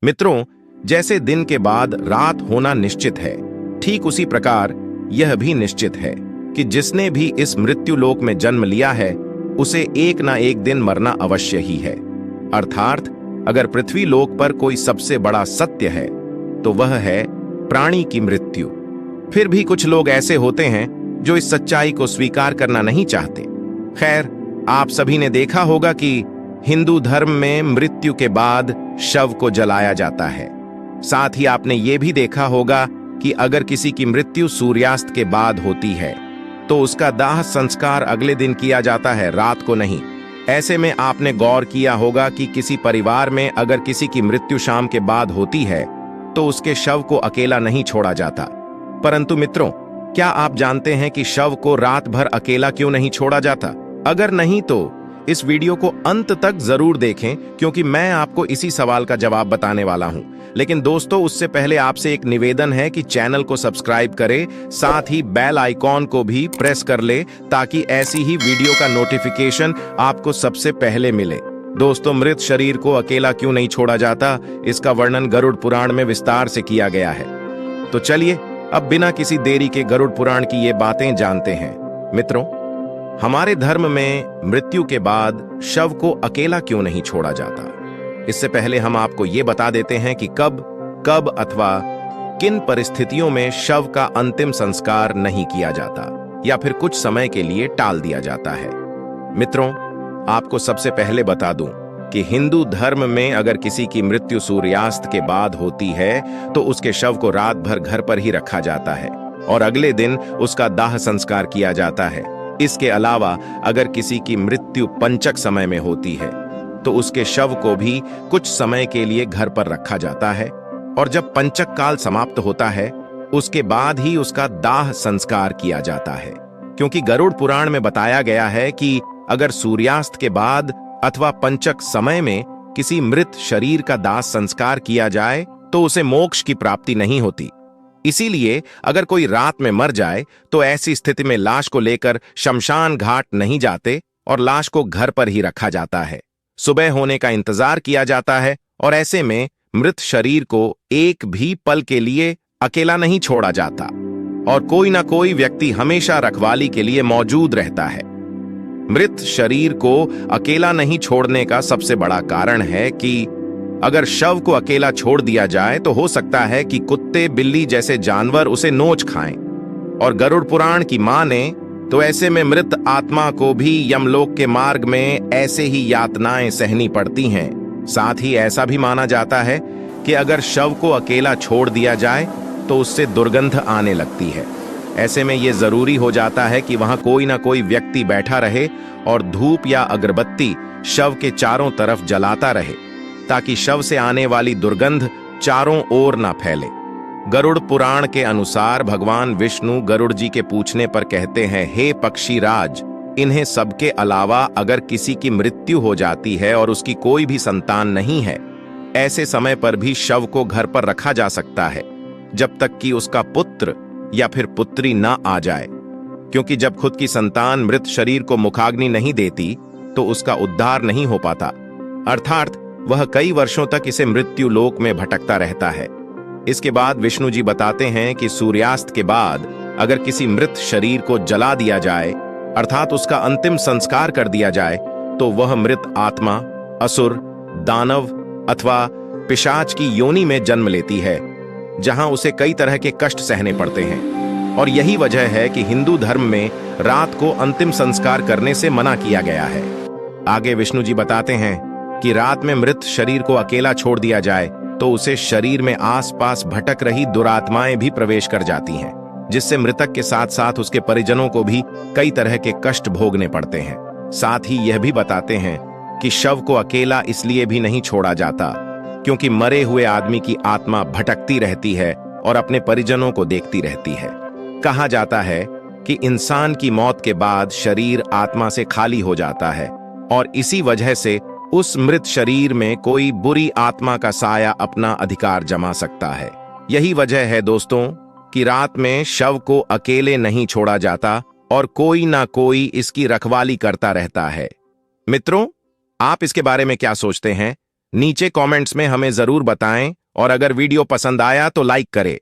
मित्रों, जैसे दिन के बाद रात होना निश्चित है, ठीक उसी प्रकार यह भी निश्चित है कि जिसने भी इस मृत्यु लोक में जन्म लिया है उसे एक ना एक दिन मरना अवश्य ही है। अर्थात अगर पृथ्वी लोक पर कोई सबसे बड़ा सत्य है तो वह है प्राणी की मृत्यु। फिर भी कुछ लोग ऐसे होते हैं जो इस सच्चाई को स्वीकार करना नहीं चाहते। खैर, आप सभी ने देखा होगा कि हिंदू धर्म में मृत्यु के बाद शव को जलाया जाता है। साथ ही आपने यह भी देखा होगा कि अगर किसी की मृत्यु सूर्यास्त के बाद होती है तो उसका दाह संस्कार अगले दिन किया जाता है, रात को नहीं। ऐसे में आपने गौर किया होगा कि किसी परिवार में अगर किसी की मृत्यु शाम के बाद होती है तो उसके शव को अकेला नहीं छोड़ा जाता। परंतु मित्रों, क्या आप जानते हैं कि शव को रात भर अकेला क्यों नहीं छोड़ा जाता? अगर नहीं तो इस वीडियो को अंत तक जरूर देखें, क्योंकि मैं आपको इसी सवाल का जवाब बताने वाला हूं। लेकिन दोस्तों, उससे पहले आपसे एक निवेदन है कि चैनल को सब्सक्राइब करें, साथ ही बेल आइकॉन को भी प्रेस कर ले ताकि ऐसी ही वीडियो का नोटिफिकेशन आपको सबसे पहले मिले। दोस्तों, मृत शरीर को अकेला क्यों नहीं छोड़ा जाता, इसका वर्णन गरुड़ पुराण में विस्तार से किया गया है। तो चलिए अब बिना किसी देरी के गरुड़ पुराण की ये बातें जानते हैं। मित्रों, हमारे धर्म में मृत्यु के बाद शव को अकेला क्यों नहीं छोड़ा जाता, इससे पहले हम आपको ये बता देते हैं कि कब अथवा किन परिस्थितियों में शव का अंतिम संस्कार नहीं किया जाता या फिर कुछ समय के लिए टाल दिया जाता है। मित्रों, आपको सबसे पहले बता दूं कि हिंदू धर्म में अगर किसी की मृत्यु सूर्यास्त के बाद होती है तो उसके शव को रात भर घर पर ही रखा जाता है और अगले दिन उसका दाह संस्कार किया जाता है। इसके अलावा अगर किसी की मृत्यु पंचक समय में होती है तो उसके शव को भी कुछ समय के लिए घर पर रखा जाता है और जब पंचक काल समाप्त होता है उसके बाद ही उसका दाह संस्कार किया जाता है। क्योंकि गरुड़ पुराण में बताया गया है कि अगर सूर्यास्त के बाद अथवा पंचक समय में किसी मृत शरीर का दाह संस्कार किया जाए तो उसे मोक्ष की प्राप्ति नहीं होती। इसीलिए अगर कोई रात में मर जाए तो ऐसी स्थिति में लाश को लेकर शमशान घाट नहीं जाते और लाश को घर पर ही रखा जाता है। सुबह होने का इंतजार किया जाता है और ऐसे में मृत शरीर को एक भी पल के लिए अकेला नहीं छोड़ा जाता और कोई ना कोई व्यक्ति हमेशा रखवाली के लिए मौजूद रहता है। मृत शरीर को अकेला नहीं छोड़ने का सबसे बड़ा कारण है कि अगर शव को अकेला छोड़ दिया जाए तो हो सकता है कि कुत्ते बिल्ली जैसे जानवर उसे नोच खाएं और गरुड़ पुराण की माने तो ऐसे में मृत आत्मा को भी यमलोक के मार्ग में ऐसे ही यातनाएं सहनी पड़ती हैं। साथ ही ऐसा भी माना जाता है कि अगर शव को अकेला छोड़ दिया जाए तो उससे दुर्गंध आने लगती है। ऐसे में यह जरूरी हो जाता है कि वहां कोई ना कोई व्यक्ति बैठा रहे और धूप या अगरबत्ती शव के चारों तरफ जलाता रहे ताकि शव से आने वाली दुर्गंध चारों ओर ना फैले। गरुड़ पुराण के अनुसार भगवान विष्णु गरुड़ जी के पूछने पर कहते हैं, हे पक्षीराज, इन्हें सबके अलावा अगर किसी की मृत्यु हो जाती है और उसकी कोई भी संतान नहीं है, ऐसे समय पर भी शव को घर पर रखा जा सकता है जब तक कि उसका पुत्र या फिर पुत्री ना आ जाए। क्योंकि जब खुद की संतान मृत शरीर को मुखाग्नि नहीं देती तो उसका उद्धार नहीं हो पाता, अर्थात वह कई वर्षों तक इसे मृत्यु लोक में भटकता रहता है। इसके बाद विष्णु जी बताते हैं कि सूर्यास्त के बाद अगर किसी मृत शरीर को जला दिया जाए अर्थात उसका अंतिम संस्कार कर दिया जाए तो वह मृत आत्मा असुर, दानव अथवा पिशाच की योनि में जन्म लेती है, जहां उसे कई तरह के कष्ट सहने पड़ते हैं। और यही वजह है कि हिंदू धर्म में रात को अंतिम संस्कार करने से मना किया गया है। आगे विष्णु जी बताते हैं कि रात में मृत शरीर को अकेला छोड़ दिया जाए तो उसे शरीर में आसपास भटक रही दुरात्माएं भी प्रवेश कर जाती हैं, जिससे मृतक के साथ साथ उसके परिजनों को भी कई तरह के कष्ट भोगने पड़ते हैं। साथ ही यह भी बताते हैं कि शव को अकेला इसलिए भी नहीं छोड़ा जाता क्योंकि मरे हुए आदमी की आत्मा भटकती रहती है और अपने परिजनों को देखती रहती है। कहा जाता है कि इंसान की मौत के बाद शरीर आत्मा से खाली हो जाता है और इसी वजह से उस मृत शरीर में कोई बुरी आत्मा का साया अपना अधिकार जमा सकता है। यही वजह है दोस्तों कि रात में शव को अकेले नहीं छोड़ा जाता और कोई ना कोई इसकी रखवाली करता रहता है। मित्रों, आप इसके बारे में क्या सोचते हैं? नीचे कमेंट्स में हमें जरूर बताएं और अगर वीडियो पसंद आया तो लाइक करें।